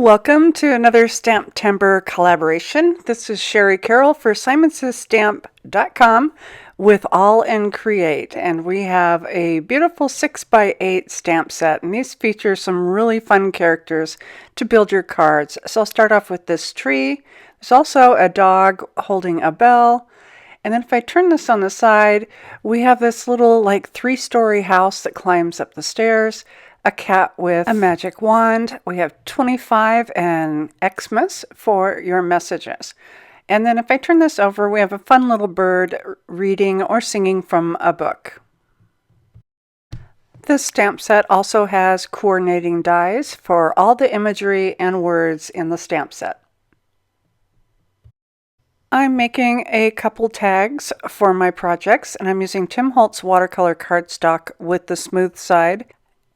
Welcome to another STAMPtember collaboration. This is Sherry Carroll for SimonsStamp.com with Aall Create, and we have a beautiful 6x8 stamp set, and these feature some really fun characters to build your cards. So I'll start off with this tree. There's also a dog holding a bell, and then if I turn this on the side, we have this little like 3-story house that climbs up the stairs. A cat with a magic wand. We have 25 and Xmas for your messages. And then if I turn this over, we have a fun little bird reading or singing from a book. This stamp set also has coordinating dies for all the imagery and words in the stamp set. I'm making a couple tags for my projects, and I'm using Tim Holtz watercolor cardstock with the smooth side.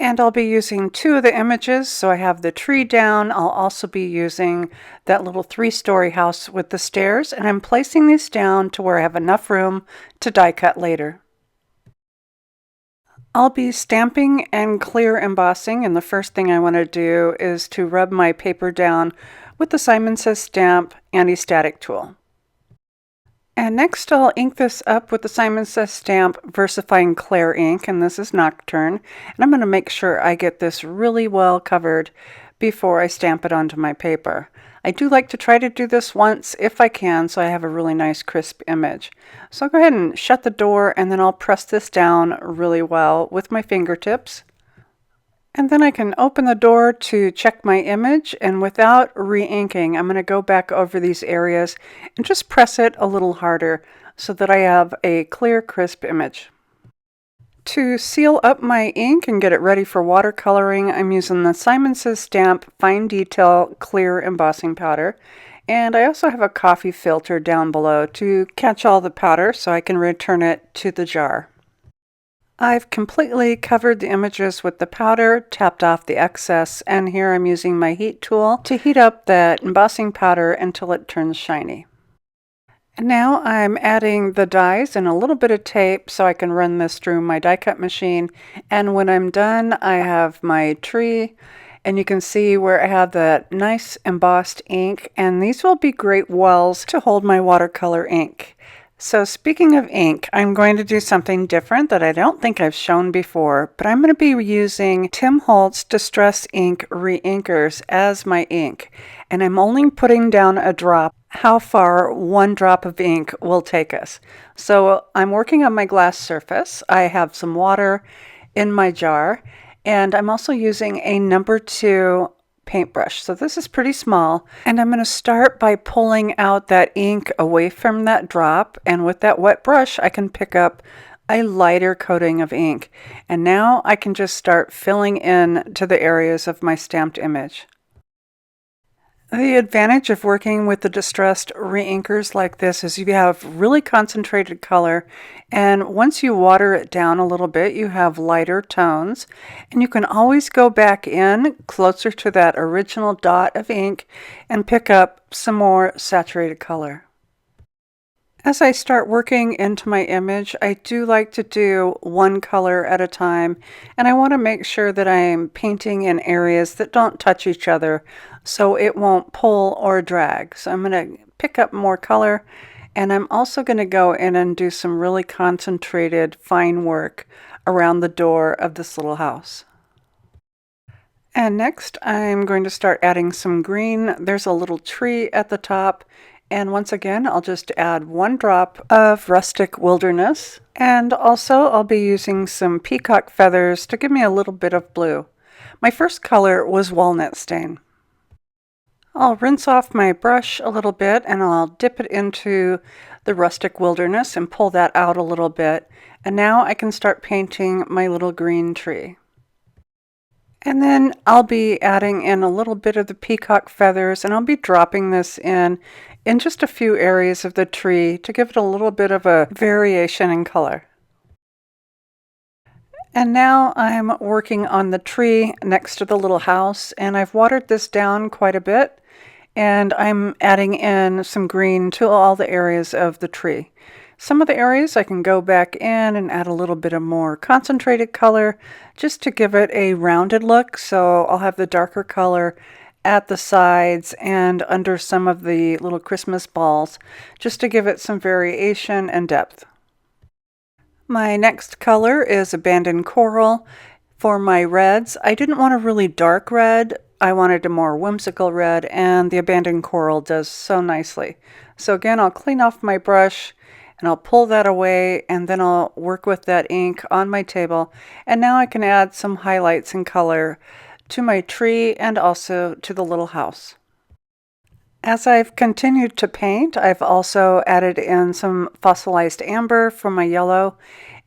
And I'll be using 2 of the images, so I have the tree down. I'll also be using that little 3-story house with the stairs, and I'm placing these down to where I have enough room to die cut later. I'll be stamping and clear embossing, and the first thing I want to do is to rub my paper down with the Simon Says Stamp anti-static tool. And next I'll ink this up with the Simon Says Stamp VersaFine Clear ink, and this is Nocturne. And I'm going to make sure I get this really well covered before I stamp it onto my paper. I do like to try to do this once if I can, so I have a really nice crisp image. So I'll go ahead and shut the door, and then I'll press this down really well with my fingertips. And then I can open the door to check my image, and without re-inking, I'm going to go back over these areas and just press it a little harder so that I have a clear, crisp image. To seal up my ink and get it ready for watercoloring, I'm using the Simon Says Stamp Fine Detail Clear Embossing Powder. And I also have a coffee filter down below to catch all the powder so I can return it to the jar. I've completely covered the images with the powder, tapped off the excess, and here I'm using my heat tool to heat up that embossing powder until it turns shiny. And now I'm adding the dies and a little bit of tape so I can run this through my die cut machine. And when I'm done, I have my tree, and you can see where I have that nice embossed ink, and these will be great wells to hold my watercolor ink. So speaking of ink, I'm going to do something different that I don't think I've shown before, but I'm going to be using Tim Holtz Distress Ink Reinkers as my ink, and I'm only putting down a drop how far 1 drop of ink will take us. So I'm working on my glass surface. I have some water in my jar, and I'm also using a number 2 paintbrush. So this is pretty small, and I'm going to start by pulling out that ink away from that drop, and with that wet brush I can pick up a lighter coating of ink, and now I can just start filling in to the areas of my stamped image. The advantage of working with the distressed reinkers like this is you have really concentrated color, and once you water it down a little bit, you have lighter tones, and you can always go back in closer to that original dot of ink and pick up some more saturated color. As I start working into my image, I do like to do 1 color at a time, and I want to make sure that I'm painting in areas that don't touch each other so it won't pull or drag. So I'm going to pick up more color, and I'm also going to go in and do some really concentrated fine work around the door of this little house. And next I'm going to start adding some green. There's a little tree at the top. And once again, I'll just add 1 drop of Rustic Wilderness. And also I'll be using some Peacock feathers to give me a little bit of blue. My first color was Walnut Stain. I'll rinse off my brush a little bit, and I'll dip it into the Rustic Wilderness and pull that out a little bit. And now I can start painting my little green tree. And then I'll be adding in a little bit of the peacock feathers, and I'll be dropping this in just a few areas of the tree to give it a little bit of a variation in color. And now I'm working on the tree next to the little house, and I've watered this down quite a bit, and I'm adding in some green to all the areas of the tree. Some of the areas I can go back in and add a little bit of more concentrated color just to give it a rounded look. So I'll have the darker color at the sides and under some of the little Christmas balls, just to give it some variation and depth. My next color is Abandoned Coral. For my reds, I didn't want a really dark red. I wanted a more whimsical red, and the Abandoned Coral does so nicely. So again, I'll clean off my brush and I'll pull that away, and then I'll work with that ink on my table. And now I can add some highlights and color to my tree and also to the little house. As I've continued to paint, I've also added in some Fossilized Amber for my yellow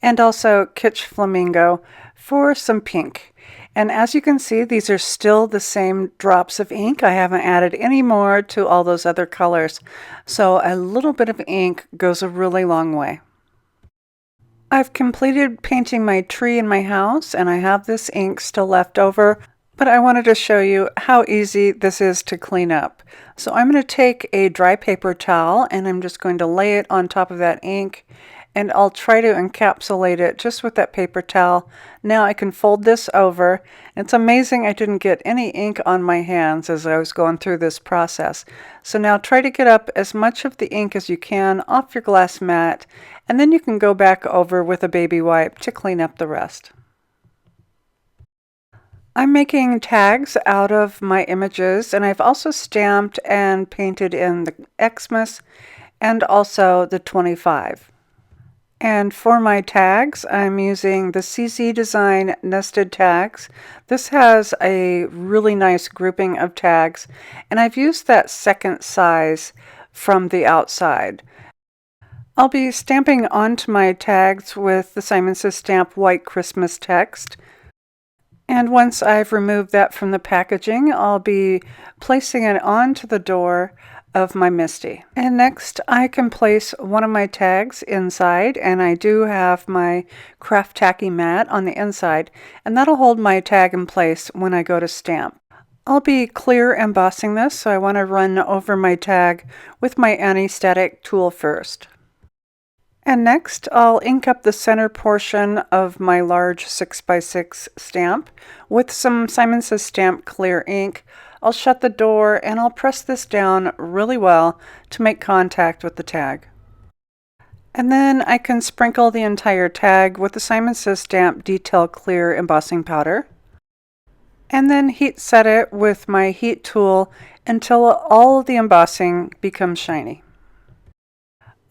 and also Kitsch Flamingo for some pink. And as you can see, these are still the same drops of ink. I haven't added any more to all those other colors. So a little bit of ink goes a really long way. I've completed painting my tree in my house, and I have this ink still left over, but I wanted to show you how easy this is to clean up. So I'm going to take a dry paper towel and I'm just going to lay it on top of that ink, and I'll try to encapsulate it just with that paper towel. Now I can fold this over. It's amazing I didn't get any ink on my hands as I was going through this process. So now try to get up as much of the ink as you can off your glass mat, and then you can go back over with a baby wipe to clean up the rest. I'm making tags out of my images, and I've also stamped and painted in the Xmas and also the 25. And for my tags, I'm using the CZ Design nested tags. This has a really nice grouping of tags, and I've used that second size from the outside. I'll be stamping onto my tags with the Simon Says Stamp White Christmas text. And once I've removed that from the packaging, I'll be placing it onto the door of my Misty. And next I can place one of my tags inside, and I do have my craft tacky mat on the inside, and that'll hold my tag in place when I go to stamp. I'll be clear embossing this, so I want to run over my tag with my anti-static tool first. And next I'll ink up the center portion of my large 6x6 stamp with some Simon Says Stamp clear ink. I'll shut the door and I'll press this down really well to make contact with the tag. And then I can sprinkle the entire tag with the Simon Says Stamp Detail Clear embossing powder. And then heat set it with my heat tool until all of the embossing becomes shiny.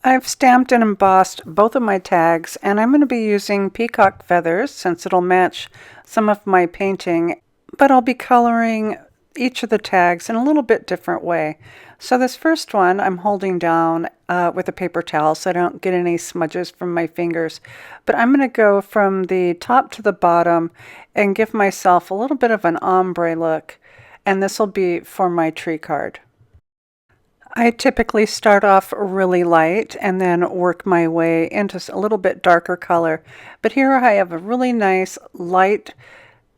I've stamped and embossed both of my tags, and I'm going to be using peacock feathers since it'll match some of my painting, but I'll be coloring each of the tags in a little bit different way. So this first one I'm holding down with a paper towel so I don't get any smudges from my fingers, but I'm going to go from the top to the bottom and give myself a little bit of an ombre look, and this will be for my tree card. I typically start off really light and then work my way into a little bit darker color, but here I have a really nice light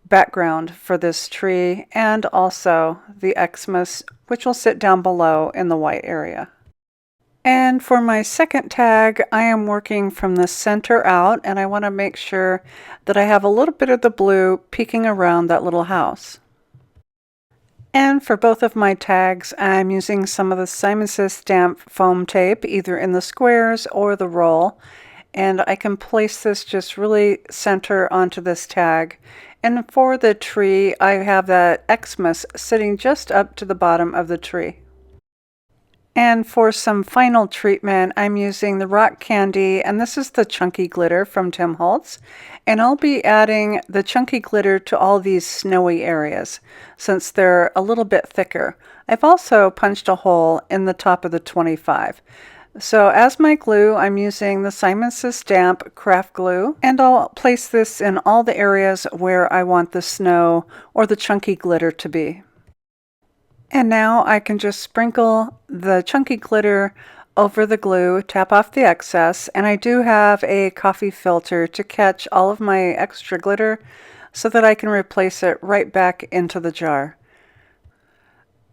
background for this tree and also the Xmas, which will sit down below in the white area. And for my second tag, I am working from the center out, and I want to make sure that I have a little bit of the blue peeking around that little house. And for both of my tags, I'm using some of the Simon Says Stamp foam tape, either in the squares or the roll. And I can place this just really center onto this tag. And for the tree, I have that Xmas sitting just up to the bottom of the tree. And for some final treatment, I'm using the rock candy, and this is the chunky glitter from Tim Holtz. And I'll be adding the chunky glitter to all these snowy areas, since they're a little bit thicker. I've also punched a hole in the top of the 25. So as my glue, I'm using the Simon Says Stamp craft glue, and I'll place this in all the areas where I want the snow or the chunky glitter to be. And now I can just sprinkle the chunky glitter over the glue, tap off the excess, and I do have a coffee filter to catch all of my extra glitter so that I can replace it right back into the jar.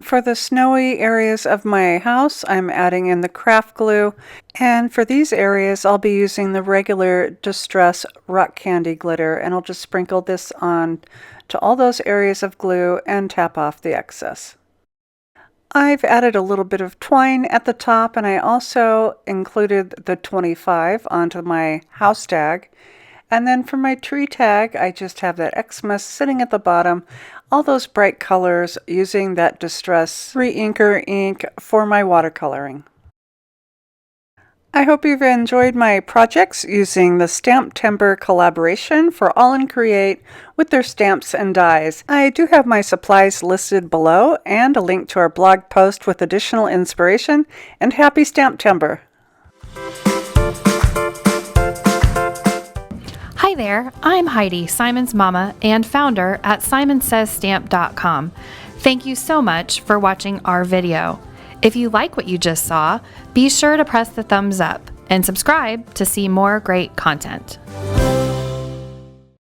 For the snowy areas of my house, I'm adding in the craft glue, and for these areas I'll be using the regular Distress rock candy glitter, and I'll just sprinkle this on to all those areas of glue and tap off the excess. I've added a little bit of twine at the top, and I also included the 25 onto my house tag. And then for my tree tag, I just have that Xmas sitting at the bottom, all those bright colors using that Distress Reinker ink for my watercoloring. I hope you've enjoyed my projects using the STAMPtember collaboration for Aall Create with their stamps and dies. I do have my supplies listed below and a link to our blog post with additional inspiration, and happy STAMPtember! Hi there, I'm Heidi, Simon's mama and founder at simonsaysstamp.com. Thank you so much for watching our video. If you like what you just saw, be sure to press the thumbs up and subscribe to see more great content.